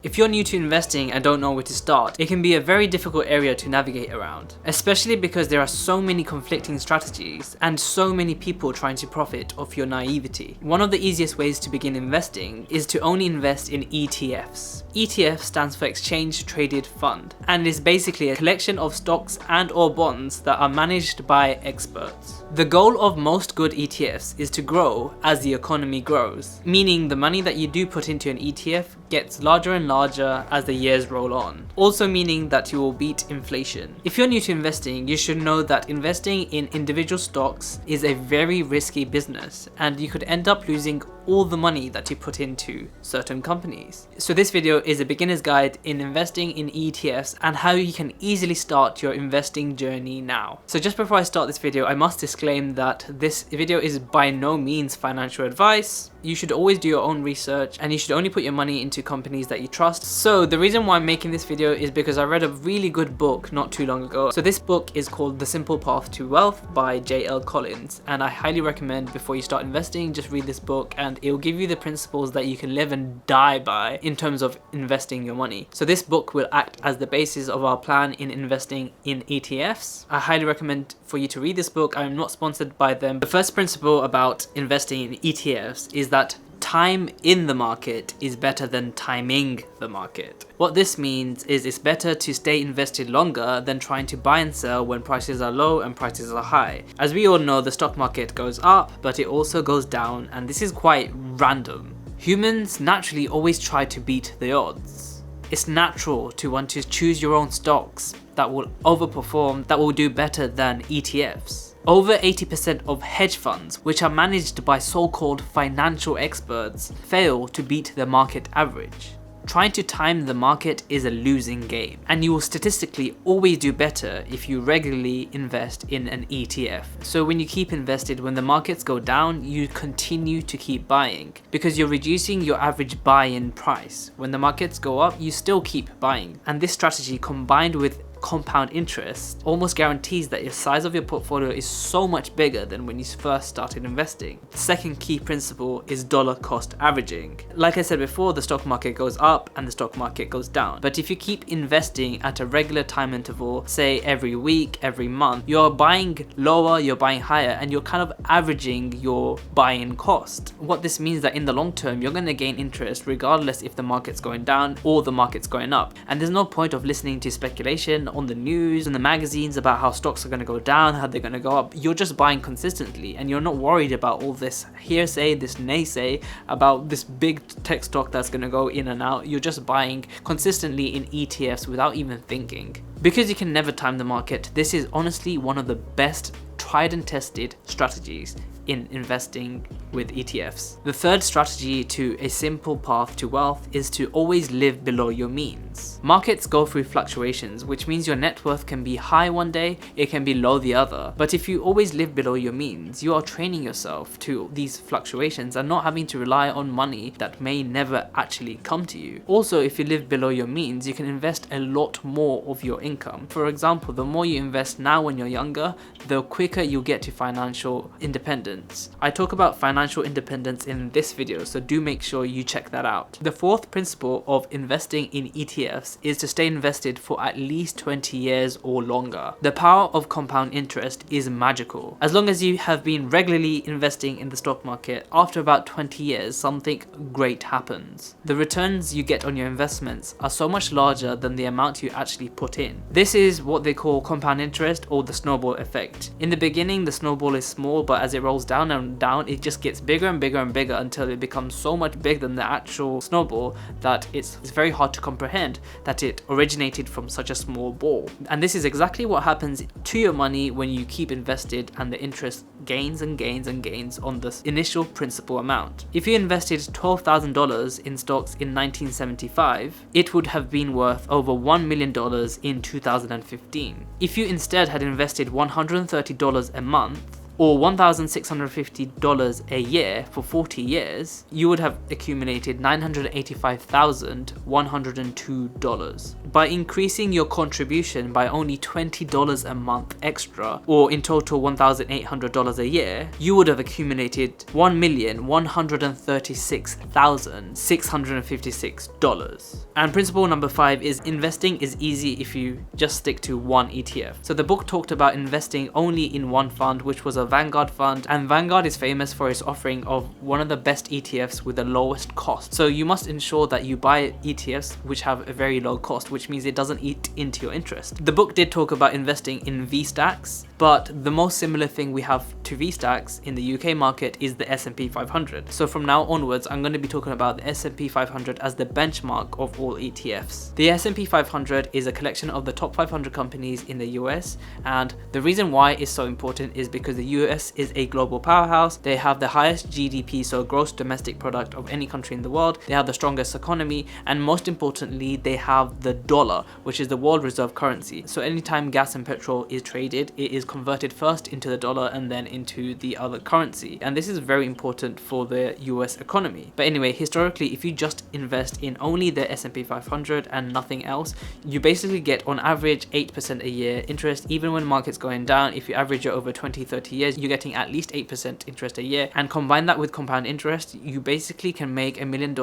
If you're new to investing and don't know where to start, it can be a very difficult area to navigate around, especially because there are so many conflicting strategies and so many people trying to profit off your naivety. One of the easiest ways to begin investing is to only invest in ETFs. ETF stands for Exchange Traded Fund and is basically a collection of stocks and or bonds that are managed by experts. The goal of most good ETFs is to grow as the economy grows, meaning the money that you do put into an ETF gets larger and larger as the years roll on, also meaning that you will beat inflation. If you're new to investing, you should know that investing in individual stocks is a very risky business and you could end up losing all the money that you put into certain companies. So this video is a beginner's guide in investing in ETFs and how you can easily start your investing journey now. So just before I start this video, I must disclaim that this video is by no means financial advice. You should always do your own research and you should only put your money into companies that you trust. So the reason why I'm making this video is because I read a really good book not too long ago. So this book is called The Simple Path to Wealth by J.L. Collins, and I highly recommend before you start investing, just read this book and it will give you the principles that you can live and die by in terms of investing your money. So this book will act as the basis of our plan in investing in ETFs. I highly recommend for you to read this book. I'm not sponsored by them. The first principle about investing in ETFs is that time in the market is better than timing the market. What this means is it's better to stay invested longer than trying to buy and sell when prices are low and prices are high. As we all know, the stock market goes up, but it also goes down, and this is quite random. Humans naturally always try to beat the odds. It's natural to want to choose your own stocks that will overperform, that will do better than ETFs. Over 80% of hedge funds, which are managed by so-called financial experts, fail to beat the market average. Trying to time the market is a losing game, and you will statistically always do better if you regularly invest in an ETF. So when you keep invested, when the markets go down, you continue to keep buying because you're reducing your average buy-in price. When the markets go up, you still keep buying. And this strategy, combined with compound interest, almost guarantees that your size of your portfolio is so much bigger than when you first started investing. The second key principle is dollar cost averaging. Like I said before, the stock market goes up and the stock market goes down. But if you keep investing at a regular time interval, say every week, every month, you're buying lower, you're buying higher, and you're kind of averaging your buy-in cost. What this means that in the long term, you're going to gain interest regardless if the market's going down or the market's going up. And there's no point of listening to speculation on the news and the magazines about how stocks are going to go down, how they're going to go up. You're just buying consistently and you're not worried about all this hearsay, this naysay about this big tech stock that's going to go in and out. You're just buying consistently in ETFs without even thinking. Because you can never time the market, this is honestly one of the best tried and tested strategies in investing with ETFs. The third strategy to a simple path to wealth is to always live below your means. Markets go through fluctuations, which means your net worth can be high one day, it can be low the other. But if you always live below your means, you are training yourself to these fluctuations and not having to rely on money that may never actually come to you. Also, if you live below your means, you can invest a lot more of your income. For example, the more you invest now when you're younger, the quicker you get to financial independence. I talk about financial independence in this video, so do make sure you check that out. The fourth principle of investing in ETFs is to stay invested for at least 20 years or longer. The power of compound interest is magical. As long as you have been regularly investing in the stock market, after about 20 years, something great happens. The returns you get on your investments are so much larger than the amount you actually put in. This is what they call compound interest, or the snowball effect. In the beginning, the snowball is small, but as it rolls down and down, it just gets bigger and bigger and bigger until it becomes so much bigger than the actual snowball that it's very hard to comprehend that it originated from such a small ball. And this is exactly what happens to your money when you keep invested and the interest gains and gains and gains on the initial principal amount. If you invested $12,000 in stocks in 1975, it would have been worth over $1 million in 2015. If you instead had invested $130 a month, or $1,650 a year for 40 years, you would have accumulated $985,102. By increasing your contribution by only $20 a month extra, or in total $1,800 a year, you would have accumulated $1,136,656. And principle number 5 is investing is easy if you just stick to one ETF. So the book talked about investing only in one fund, which was a Vanguard fund, and Vanguard is famous for its offering of one of the best ETFs with the lowest cost. So you must ensure that you buy ETFs which have a very low cost, which means it doesn't eat into your interest. The book did talk about investing in VStacks, but the most similar thing we have to VStacks in the UK market is the S&P 500. So from now onwards, I'm going to be talking about the S&P 500 as the benchmark of all ETFs. The S&P 500 is a collection of the top 500 companies in the US, and the reason why it's so important is because the US is a global powerhouse. They have the highest GDP, so gross domestic product, of any country in the world. They have the strongest economy, and most importantly, they have the dollar, which is the world reserve currency. So anytime gas and petrol is traded, it is converted first into the dollar and then into the other currency, and this is very important for the US economy. But anyway, historically, if you just invest in only the S&P 500 and nothing else, you basically get on average 8% a year interest. Even when markets going down, if you average it over 20-30 years, you're getting at least 8% interest a year, and combine that with compound interest, you basically can make $1 million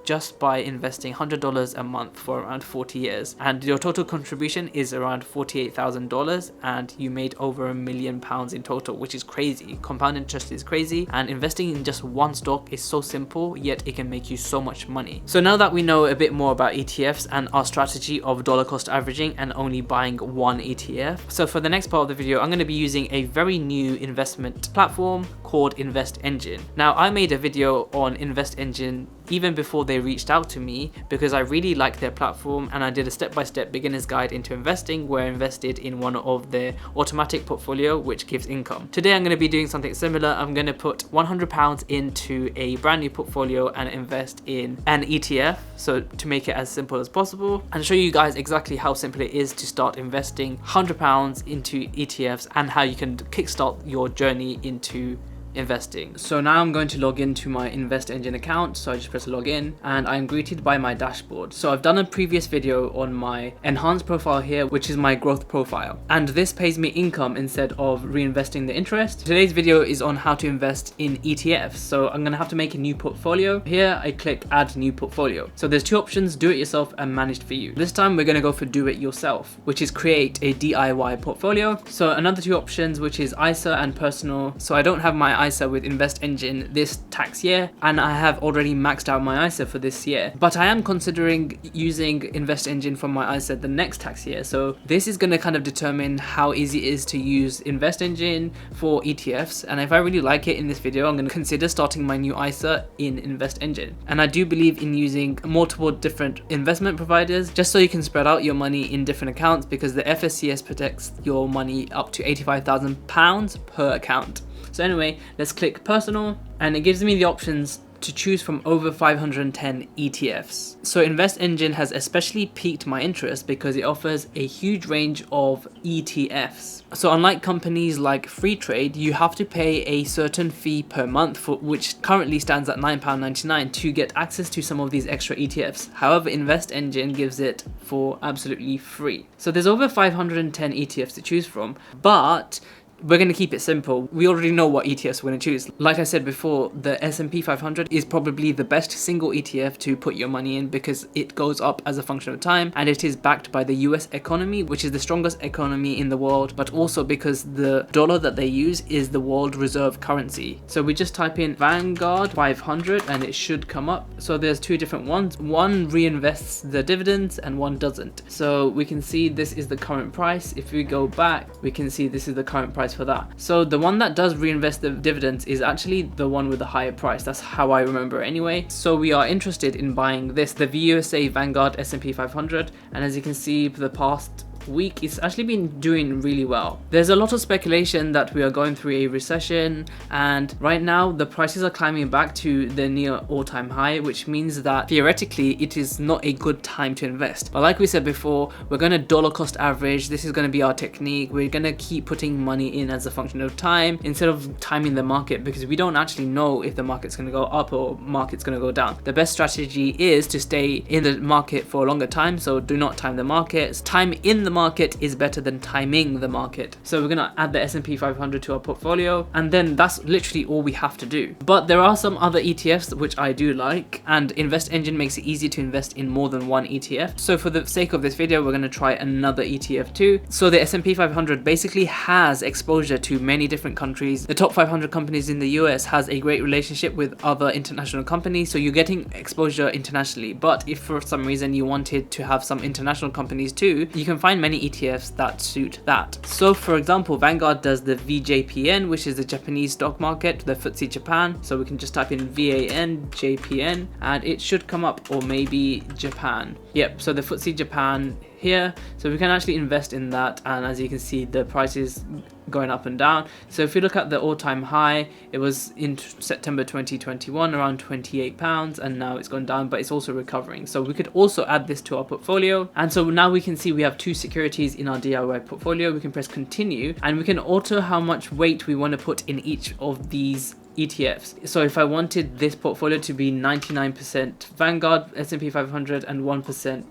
just by investing $100 a month for around 40 years, and your total contribution is around $48,000, and you made over £1 million in total, which is crazy. Compound interest is crazy, and investing in just one stock is so simple, yet it can make you so much money. So now that we know a bit more about ETFs and our strategy of dollar cost averaging and only buying one ETF, so for the next part of the video, I'm going to be using a very new investment platform called InvestEngine. Now, I made a video on InvestEngine even before they reached out to me because I really like their platform, and I did a step-by-step beginner's guide into investing where I invested in one of their automatic portfolio which gives income. Today I'm going to be doing something similar. I'm going to put £100 into a brand new portfolio and invest in an ETF, so to make it as simple as possible, and show you guys exactly how simple it is to start investing £100 into ETFs and how you can kickstart your journey into investing. So now I'm going to log into my InvestEngine account. So I just press login and I'm greeted by my dashboard. So I've done a previous video on my enhanced profile here, which is my growth profile, and this pays me income instead of reinvesting the interest. Today's video is on how to invest in ETFs. So I'm gonna have to make a new portfolio. Here I click add new portfolio. So there's two options, do it yourself and managed for you. This time we're gonna go for do it yourself, which is create a DIY portfolio. So another two options, which is ISA and personal. So I don't have my ISA with InvestEngine this tax year, and I have already maxed out my ISA for this year, but I am considering using InvestEngine from my ISA the next tax year. So this is going to kind of determine how easy it is to use InvestEngine for ETFs, and if I really like it in this video, I'm going to consider starting my new ISA in InvestEngine. And I do believe in using multiple different investment providers just so you can spread out your money in different accounts, because the FSCS protects your money up to £85,000 per account. So anyway, let's click personal, and it gives me the options to choose from over 510 ETFs. So InvestEngine has especially piqued my interest because it offers a huge range of ETFs. So unlike companies like Freetrade, you have to pay a certain fee per month, for which currently stands at £9.99 to get access to some of these extra ETFs. However, InvestEngine gives it for absolutely free. So there's over 510 ETFs to choose from, but we're going to keep it simple. We already know what ETFs we're going to choose. Like I said before, the S&P 500 is probably the best single ETF to put your money in because it goes up as a function of time, and it is backed by the US economy, which is the strongest economy in the world, but also because the dollar that they use is the world reserve currency. So we just type in Vanguard 500 and it should come up. So there's two different ones. One reinvests the dividends and one doesn't. So we can see this is the current price. If we go back, we can see this is the current price for that. So the one that does reinvest the dividends is actually the one with the higher price. That's how I remember it anyway. So we are interested in buying this, the VUSA Vanguard S&P 500, and as you can see, for the past week, it's actually been doing really well. There's a lot of speculation that we are going through a recession, and right now the prices are climbing back to the near all-time high, which means that theoretically it is not a good time to invest. But like we said before, we're going to dollar cost average. This is going to be our technique. We're going to keep putting money in as a function of time instead of timing the market, because we don't actually know if the market's going to go up or market's going to go down. The best strategy is to stay in the market for a longer time, so do not time the markets. Time in the market is better than timing the market. So we're going to add the S&P 500 to our portfolio, and then that's literally all we have to do. But there are some other ETFs which I do like, and InvestEngine makes it easy to invest in more than one ETF. So for the sake of this video, we're going to try another ETF too. So the S&P 500 basically has exposure to many different countries. The top 500 companies in the US has a great relationship with other international companies, so you're getting exposure internationally. But if for some reason you wanted to have some international companies too, you can find many ETFs that suit that. So for example, Vanguard does the VJPN, which is the Japanese stock market, the FTSE Japan. So we can just type in VANJPN and it should come up, or maybe Japan. Yep, so the FTSE Japan here, so we can actually invest in that, and as you can see the price is going up and down. So if you look at the all-time high, it was in September 2021 around £28, and now it's gone down, but it's also recovering. So we could also add this to our portfolio, and so now we can see we have 2 securities in our DIY portfolio. We can press continue, and we can alter how much weight we want to put in each of these ETFs. So if I wanted this portfolio to be 99% Vanguard S&P 500 and 1%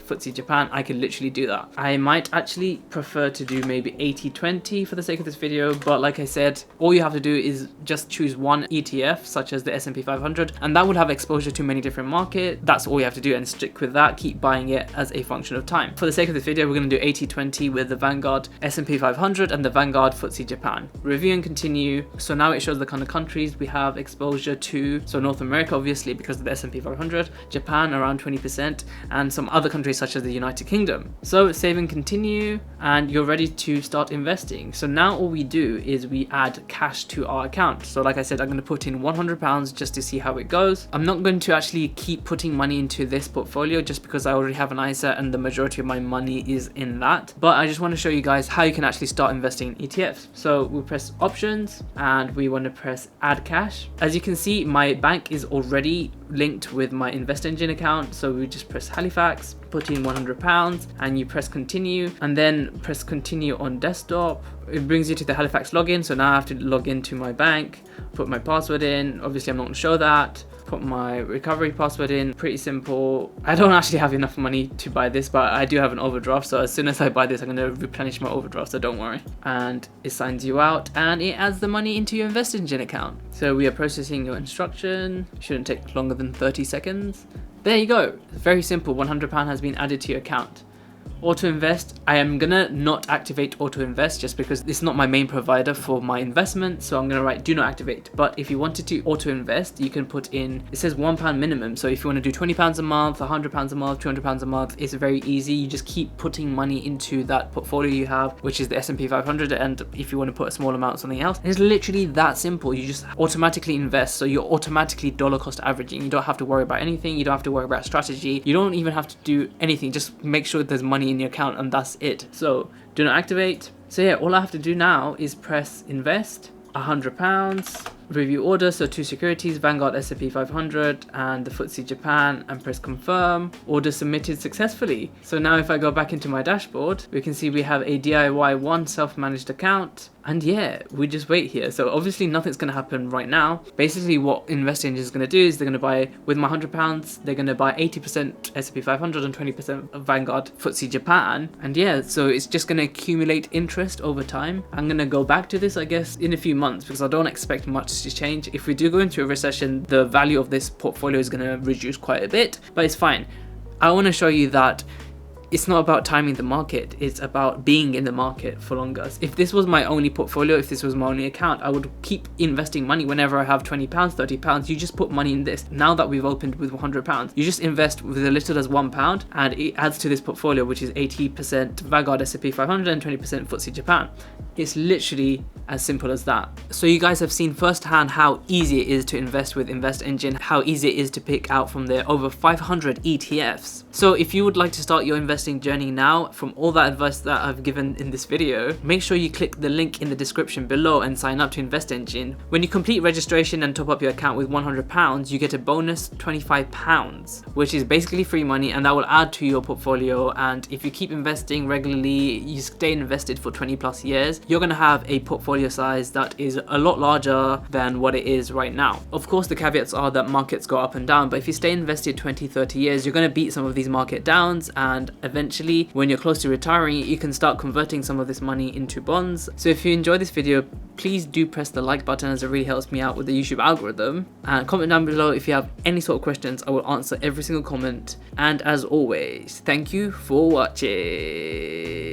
FTSE Japan, I can literally do that. I might actually prefer to do maybe 80-20 for the sake of this video, but like I said, all you have to do is just choose one ETF, such as the S&P 500, and that would have exposure to many different markets. That's all you have to do, and stick with that. Keep buying it as a function of time. For the sake of this video, we're going to do 80-20 with the Vanguard S&P 500 and the Vanguard FTSE Japan. Review and continue. So now it shows the kind of countries we have exposure to. So North America, obviously, because of the S&P 500, Japan around 20%, and some other countries such as the United Kingdom. So save and continue, and you're ready to start investing. So now all we do is we add cash to our account. So like I said, I'm going to put in £100 just to see how it goes. I'm not going to actually keep putting money into this portfolio just because I already have an ISA and the majority of my money is in that. But I just want to show you guys how you can actually start investing in ETFs. So we'll press options, and we want to press add cash. As you can see, my bank is already linked with my InvestEngine account, so we just press Halifax, put in £100, and you press continue, and then press continue on desktop. It brings you to the Halifax login, so now I have to log into my bank, put my password in. Obviously I'm not going to show that. Put my recovery password in. Pretty simple. I don't actually have enough money to buy this, but I do have an overdraft, so as soon as I buy this, I'm going to replenish my overdraft, so don't worry. And it signs you out, and it adds the money into your InvestEngine account. So we are processing your instruction. Shouldn't take longer than 30 seconds. There you go. Very simple. £100 has been added to your account. Auto invest, I am gonna not activate auto invest just because it's not my main provider for my investment, so I'm gonna write do not activate. But if you wanted to auto invest, you can put in, it says £1 minimum, so if you want to do £20 a month, £100 a month, £200 a month, it's very easy. You just keep putting money into that portfolio you have, which is the S&P 500, and if you want to put a small amount something else, it's literally that simple. You just automatically invest, so you're automatically dollar cost averaging. You don't have to worry about anything. You don't have to worry about strategy. You don't even have to do anything. Just make sure there's money in your account, and that's it. So do not activate. So yeah, all I have to do now is press invest, £100, review order, so 2 securities, Vanguard S&P 500 and the FTSE Japan, and press confirm. Order submitted successfully. So now if I go back into my dashboard, we can see we have a DIY1 self-managed account, and yeah, we just wait here. So obviously nothing's going to happen right now. Basically what InvestEngine is going to do is they're going to buy, with my £100, they're going to buy 80% S&P 500 and 20% of Vanguard FTSE Japan, and yeah, so it's just going to accumulate interest over time. I'm going to go back to this, I guess, in a few months, because I don't expect much to change. If we do go into a recession, the value of this portfolio is going to reduce quite a bit, but it's fine. I want to show you that it's not about timing the market, it's about being in the market for longer. If this was my only portfolio, if this was my only account, I would keep investing money whenever I have £20, £30. You just put money in this. Now that we've opened with £100, you just invest with as little as £1, and it adds to this portfolio, which is 80% Vanguard S&P 500 and 20% FTSE Japan. It's literally as simple as that. So you guys have seen firsthand how easy it is to invest with InvestEngine, how easy it is to pick out from their over 500 ETFs. So if you would like to start your investing journey now, from all that advice that I've given in this video, make sure you click the link in the description below and sign up to InvestEngine. When you complete registration and top up your account with £100, you get a bonus £25, which is basically free money, and that will add to your portfolio. And if you keep investing regularly, you stay invested for 20 plus years, you're going to have a portfolio size that is a lot larger than what it is right now. Of course, the caveats are that markets go up and down, but if you stay invested 20-30 years, you're going to beat some of these market downs, and eventually when you're close to retiring, you can start converting some of this money into bonds. So if you enjoyed this video, please do press the like button, as it really helps me out with the YouTube algorithm, and comment down below if you have any sort of questions. I will answer every single comment, and as always, thank you for watching.